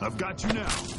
I've got you now.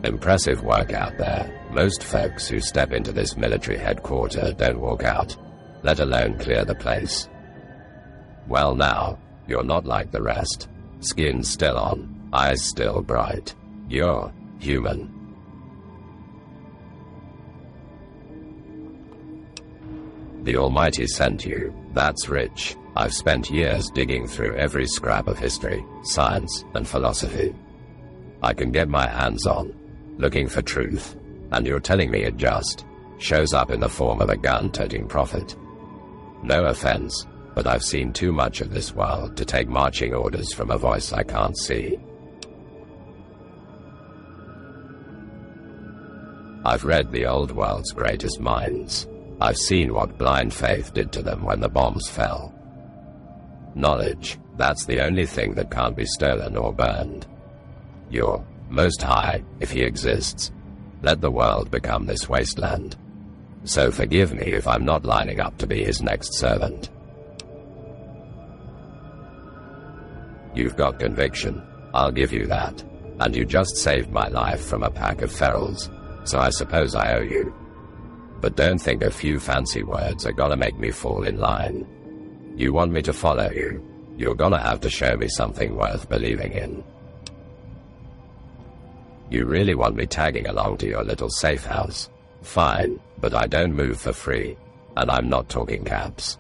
Impressive work out there. Most folks who step into this military headquarters don't walk out, let alone clear the place. Well now, you're not like the rest. Skin still on, eyes still bright. You're human. The Almighty sent you. That's rich. I've spent years digging through every scrap of history, science, and philosophy I can get my hands on, looking for truth, and you're telling me it just shows up in the form of a gun-toting prophet. No offense, but I've seen too much of this world to take marching orders from a voice I can't see. I've read the old world's greatest minds. I've seen what blind faith did to them when the bombs fell. Knowledge, that's the only thing that can't be stolen or burned. You're Most High, if he exists, let the world become this wasteland. So forgive me if I'm not lining up to be his next servant. You've got conviction, I'll give you that, and you just saved my life from a pack of ferals, so I suppose I owe you. But don't think a few fancy words are gonna make me fall in line. You want me to follow you, you're gonna have to show me something worth believing in. You really want me tagging along to your little safe house? Fine, but I don't move for free, and I'm not talking caps.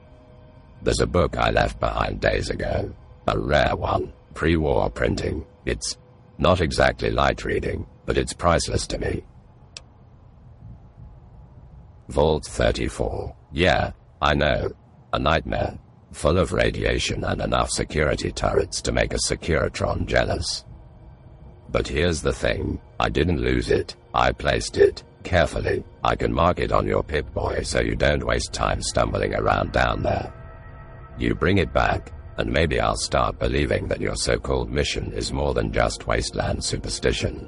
There's a book I left behind days ago, a rare one, pre-war printing. It's not exactly light reading, but it's priceless to me. Vault 34. Yeah, I know. A nightmare, full of radiation and enough security turrets to make a Securitron jealous. But here's the thing, I didn't lose it, I placed it, carefully. I can mark it on your Pip-Boy so you don't waste time stumbling around down there. You bring it back, and maybe I'll start believing that your so-called mission is more than just wasteland superstition.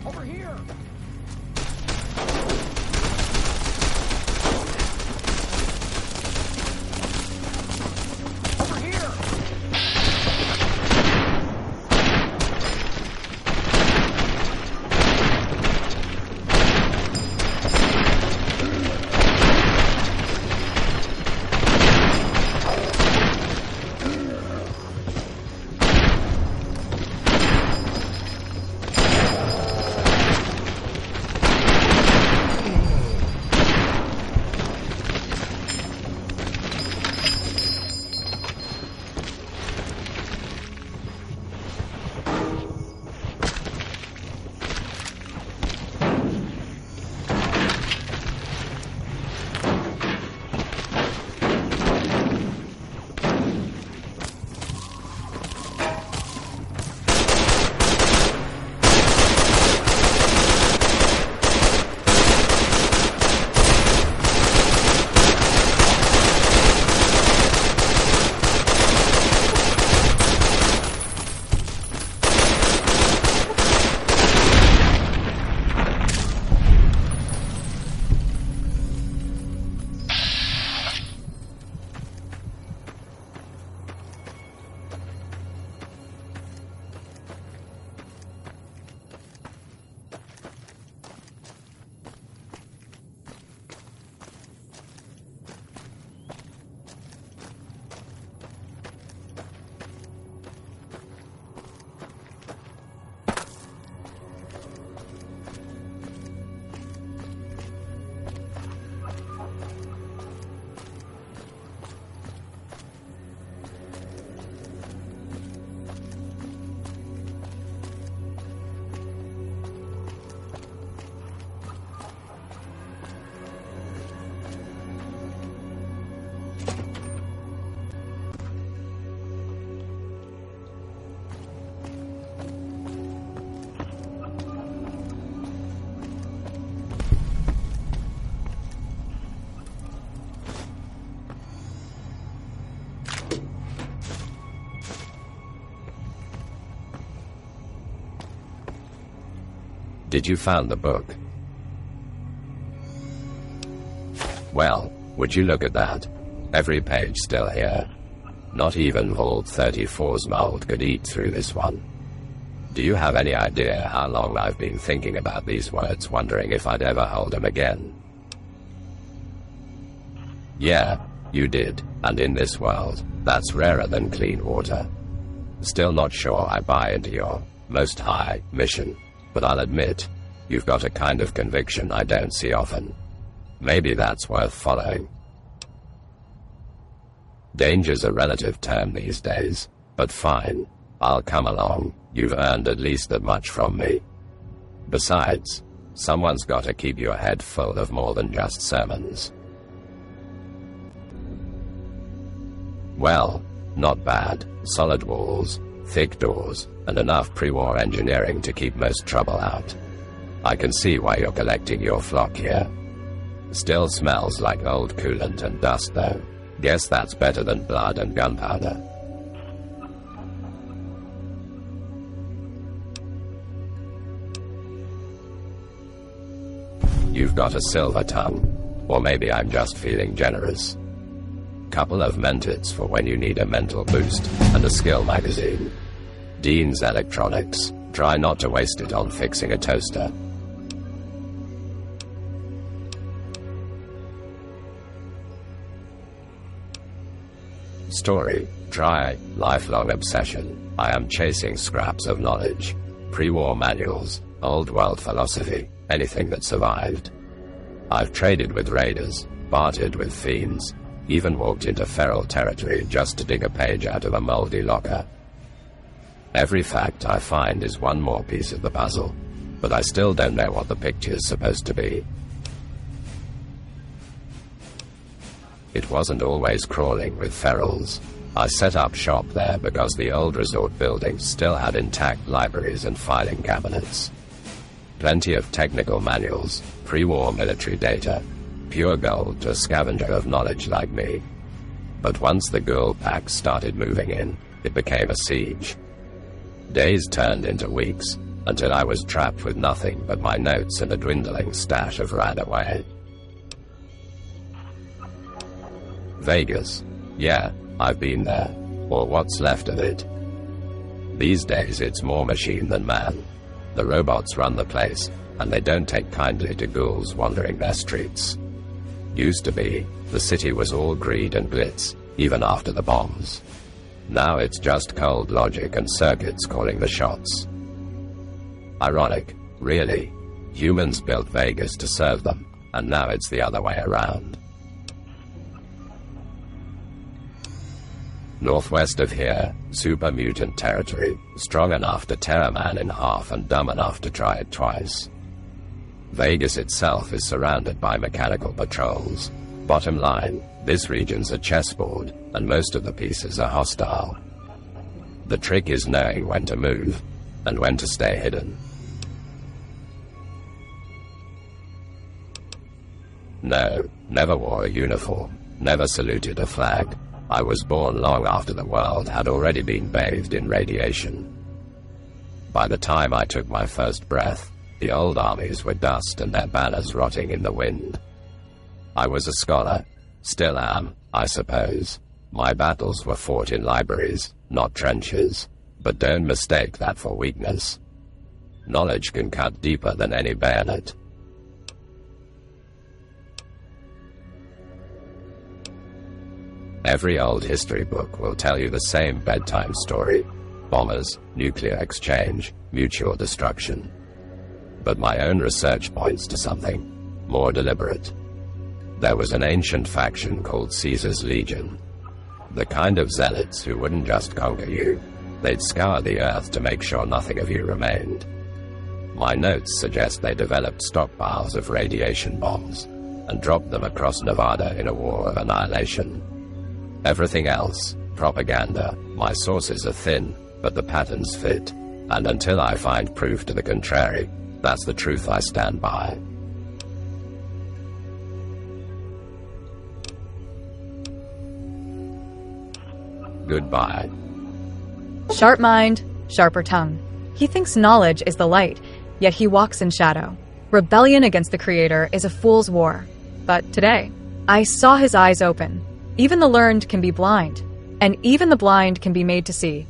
Over here! Over here! Did you find the book? Well, would you look at that? Every page still here. Not even Vault 34's mold could eat through this one. Do you have any idea how long I've been thinking about these words, wondering if I'd ever hold them again? Yeah, you did, and in this world, that's rarer than clean water. Still not sure I buy into your most high mission, but I'll admit, you've got a kind of conviction I don't see often. Maybe that's worth following. Danger's a relative term these days, but fine, I'll come along. You've earned at least that much from me. Besides, someone's got to keep your head full of more than just sermons. Well, not bad. Solid walls, thick doors, and enough pre-war engineering to keep most trouble out. I can see why you're collecting your flock here. Still smells like old coolant and dust though. Guess that's better than blood and gunpowder. You've got a silver tongue, or maybe I'm just feeling generous. Couple of mentits for when you need a mental boost, and a skill magazine. Dean's Electronics. Try not to waste it on fixing a toaster. Story. Try lifelong obsession. I am chasing scraps of knowledge. Pre-war manuals, old world philosophy, anything that survived. I've traded with raiders, bartered with fiends, even walked into feral territory just to dig a page out of a moldy locker. Every fact I find is one more piece of the puzzle, but I still don't know what the picture's supposed to be. It wasn't always crawling with ferals. I set up shop there because the old resort building still had intact libraries and filing cabinets. Plenty of technical manuals, pre-war military data, pure gold to a scavenger of knowledge like me. But once the girl packs started moving in, it became a siege. Days turned into weeks, until I was trapped with nothing but my notes and a dwindling stash of Radaway. Vegas. Yeah, I've been there, or what's left of it. These days it's more machine than man. The robots run the place, and they don't take kindly to ghouls wandering their streets. Used to be, the city was all greed and glitz, even after the bombs. Now it's just cold logic and circuits calling the shots. Ironic, really. Humans built Vegas to serve them, and now it's the other way around. Northwest of here, super mutant territory, strong enough to tear a man in half and dumb enough to try it twice. Vegas itself is surrounded by mechanical patrols. Bottom line, this region's a chessboard, and most of the pieces are hostile. The trick is knowing when to move, and when to stay hidden. No, never wore a uniform, never saluted a flag. I was born long after the world had already been bathed in radiation. By the time I took my first breath, the old armies were dust and their banners rotting in the wind. I was a scholar, still am, I suppose. My battles were fought in libraries, not trenches, but don't mistake that for weakness. Knowledge can cut deeper than any bayonet. Every old history book will tell you the same bedtime story. Bombers, nuclear exchange, mutual destruction. But my own research points to something more deliberate. There was an ancient faction called Caesar's Legion. The kind of zealots who wouldn't just conquer you. They'd scour the earth to make sure nothing of you remained. My notes suggest they developed stockpiles of radiation bombs and dropped them across Nevada in a war of annihilation. Everything else, propaganda. My sources are thin, but the patterns fit. And until I find proof to the contrary, that's the truth I stand by. Goodbye. Sharp mind, sharper tongue. He thinks knowledge is the light, yet he walks in shadow. Rebellion against the Creator is a fool's war. But today, I saw his eyes open. Even the learned can be blind, and even the blind can be made to see.